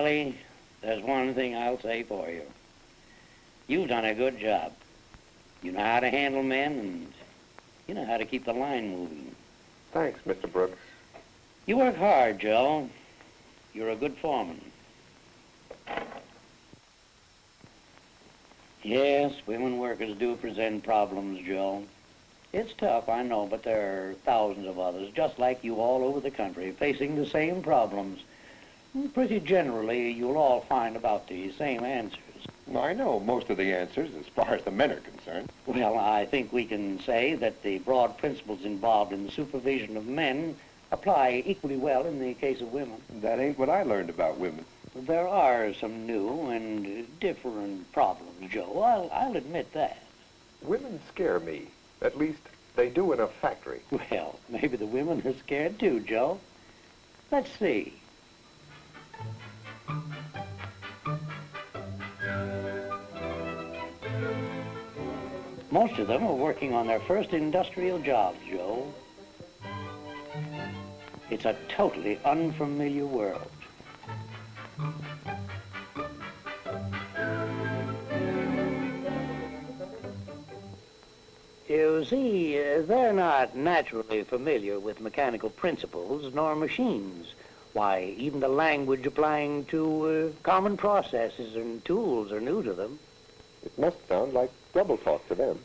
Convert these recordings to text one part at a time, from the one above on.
Molly, there's one thing I'll say for you. You've done a good job. You know how to handle men, and you know how to keep the line moving. Thanks, Mr. Brooks. You work hard, Joe. You're a good foreman. Yes, women workers do present problems, Joe. It's tough, I know, but there are thousands of others, just like you all over the country, facing the same problems. Pretty generally, you'll all find about the same answers. I know most of the answers as far as the men are concerned. Well, I think we can say that the broad principles involved in the supervision of men apply equally well in the case of women. That ain't what I learned about women. There are some new and different problems, Joe. I'll admit that. Women scare me. At least, they do in a factory. Well, maybe the women are scared too, Joe. Let's see. Most of them are working on their first industrial jobs, Joe. It's a totally unfamiliar world. You see, they're not naturally familiar with mechanical principles nor machines. Why, even the language applying to common processes and tools are new to them. It must sound like double talk to them.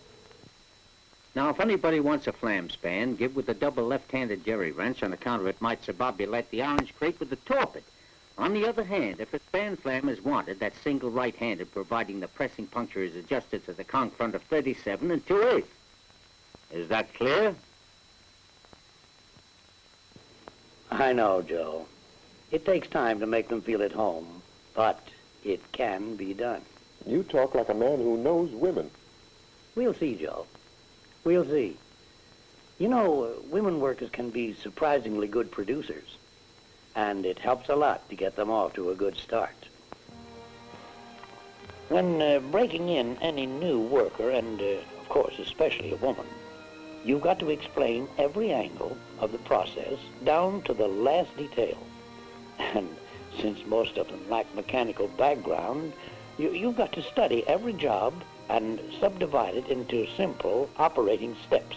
Now, if anybody wants a flam span, give with the double left-handed jerry wrench on account of it might subbobulate the orange crate with the torpid. On the other hand, if a span flam is wanted, that's single right-handed, providing the pressing puncture is adjusted to the conch front of 37 and 2/8. Is that clear? I know, Joe. It takes time to make them feel at home, but it can be done. You talk like a man who knows women. We'll see, Joe. We'll see. You know, women workers can be surprisingly good producers, and it helps a lot to get them off to a good start. When breaking in any new worker, and of course especially a woman, you've got to explain every angle of the process down to the last detail. And since most of them lack mechanical background, you've got to study every job and subdivide it into simple operating steps.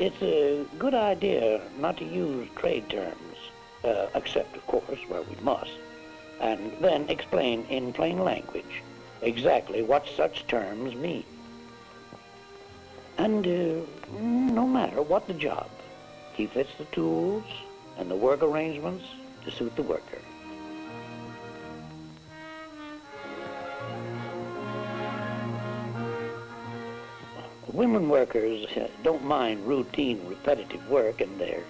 It's a good idea not to use trade terms, except, of course, where we must, and then explain in plain language exactly what such terms mean. And no matter what the job, he fits the tools and the work arrangements to suit the worker. Women workers don't mind routine, repetitive work, and they're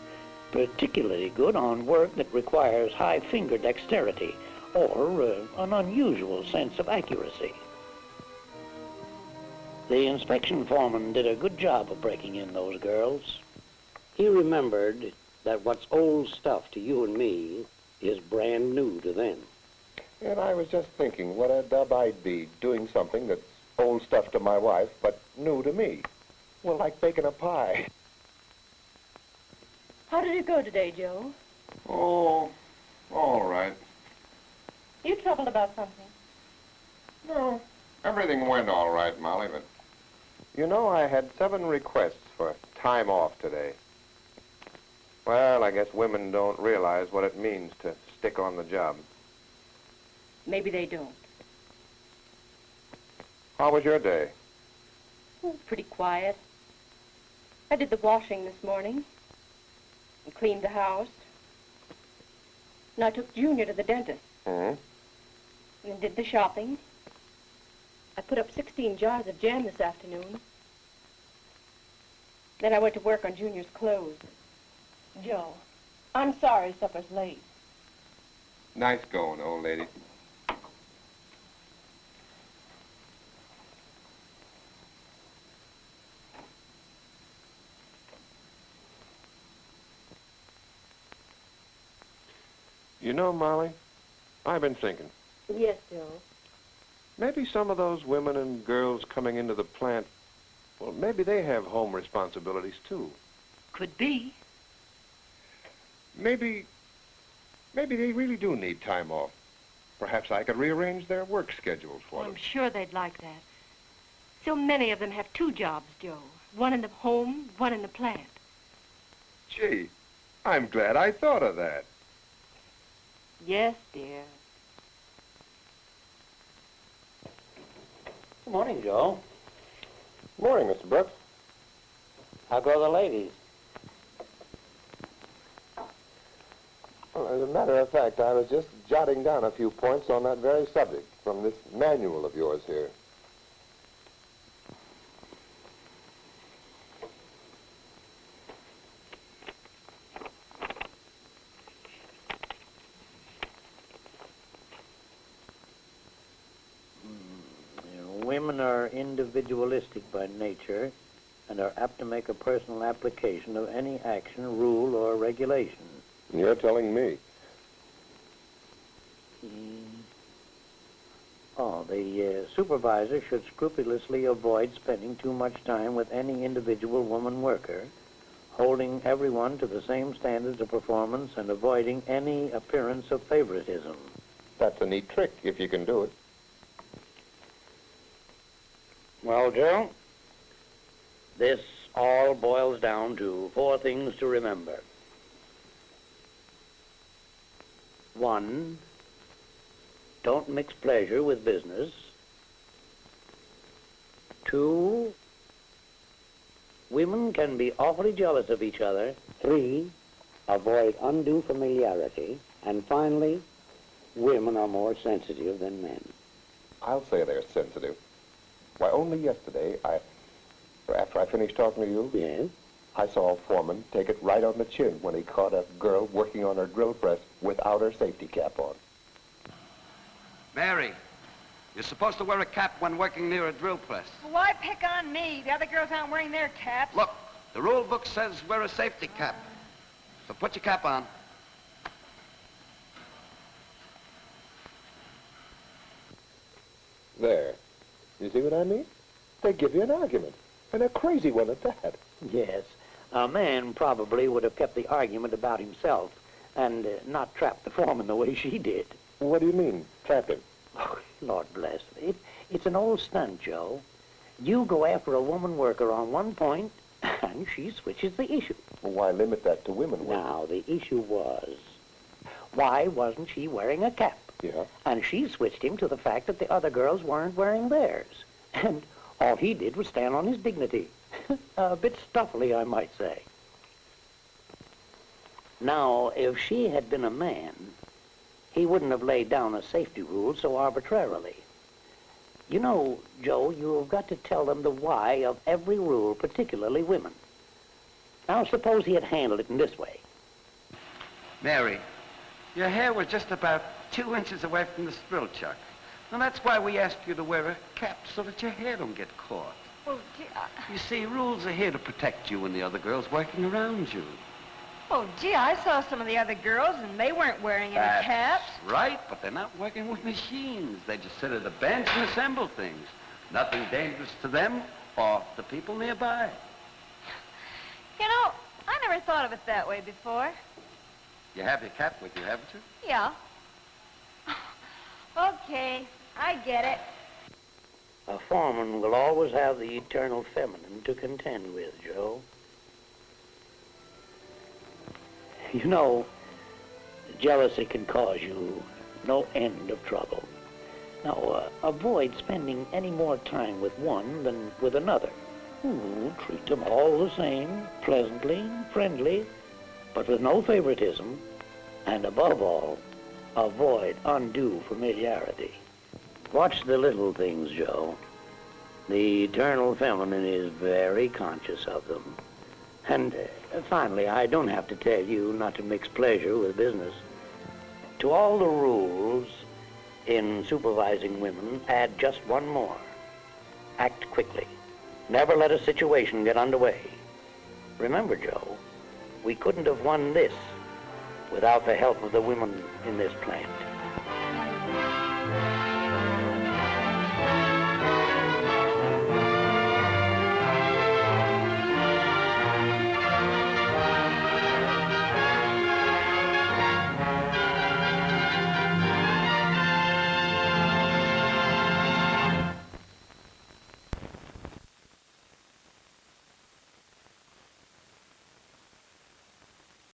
particularly good on work that requires high finger dexterity or an unusual sense of accuracy. The inspection foreman did a good job of breaking in those girls. He remembered that what's old stuff to you and me is brand new to them. And I was just thinking what a dub I'd be doing something that's old stuff to my wife, but new to me. Well, like baking a pie. How did it go today, Joe? Oh, all right. You troubled about something? No, everything went all right, Molly, but... You know, I had 7 requests for time off today. Well, I guess women don't realize what it means to stick on the job. Maybe they don't. How was your day? It was pretty quiet. I did the washing this morning and cleaned the house. And I took Junior to the dentist. Hmm? And did the shopping. I put up 16 jars of jam this afternoon. Then I went to work on Junior's clothes. Joe, I'm sorry supper's late. Nice going, old lady. You know, Molly, I've been thinking. Yes, Joe. Maybe some of those women and girls coming into the plant, well, maybe they have home responsibilities, too. Could be. Maybe Maybe they really do need time off. Perhaps I could rearrange their work schedules for them. I'm sure they'd like that. So many of them have two jobs, Joe. One in the home, one in the plant. Gee, I'm glad I thought of that. Yes, dear. Good morning, Joe. Morning, Mr. Brooks. How go the ladies? Well, as a matter of fact, I was just jotting down a few points on that very subject from this manual of yours here. Women are individualistic by nature and are apt to make a personal application of any action, rule, or regulation. You're telling me. The supervisor should scrupulously avoid spending too much time with any individual woman worker, holding everyone to the same standards of performance and avoiding any appearance of favoritism. That's a neat trick, if you can do it. Well, Joe, this all boils down to 4 things to remember. 1, don't mix pleasure with business. 2, women can be awfully jealous of each other. 3, avoid undue familiarity. And finally, women are more sensitive than men. I'll say they're sensitive. Why, only yesterday, after I finished talking to you, Yes? I saw a foreman take it right on the chin when he caught a girl working on her drill press without her safety cap on. Mary, you're supposed to wear a cap when working near a drill press. Well, why pick on me? The other girls aren't wearing their caps. Look, the rule book says wear a safety cap. So put your cap on. There. You see what I mean? They give you an argument, and a crazy one at that. Yes. A man probably would have kept the argument about himself and not trapped the foreman the way she did. What do you mean, trap him? Oh, Lord bless. It's an old stunt, Joe. You go after a woman worker on one point, and she switches the issue. Well, why limit that to women? Now, the issue was, why wasn't she wearing a cap? Yeah. And she switched him to the fact that the other girls weren't wearing theirs. And all he did was stand on his dignity. A bit stuffily, I might say. Now, if she had been a man, he wouldn't have laid down a safety rule so arbitrarily. You know, Joe, you've got to tell them the why of every rule, particularly women. Now, suppose he had handled it in this way. Mary, your hair was just about 2 inches away from the drill chuck. And that's why we asked you to wear a cap so that your hair don't get caught. Oh, gee, You see, rules are here to protect you and the other girls working around you. I saw some of the other girls, and they weren't wearing any That's caps. right, but they're not working with machines. They just sit at a bench and assemble things. Nothing dangerous to them or the people nearby. You know, I never thought of it that way before. You have your cap with you, haven't you? Yeah. Okay, I get it. A foreman will always have the eternal feminine to contend with, Joe. You know, jealousy can cause you no end of trouble. Now, avoid spending any more time with one than with another. Treat them all the same, pleasantly, friendly, but with no favoritism, and above all, avoid undue familiarity. Watch the little things, Joe. The eternal feminine is very conscious of them. And finally, I don't have to tell you not to mix pleasure with business. To all the rules in supervising women, add just one more. Act quickly. Never let a situation get underway. Remember, Joe, we couldn't have won this without the help of the women in this plant.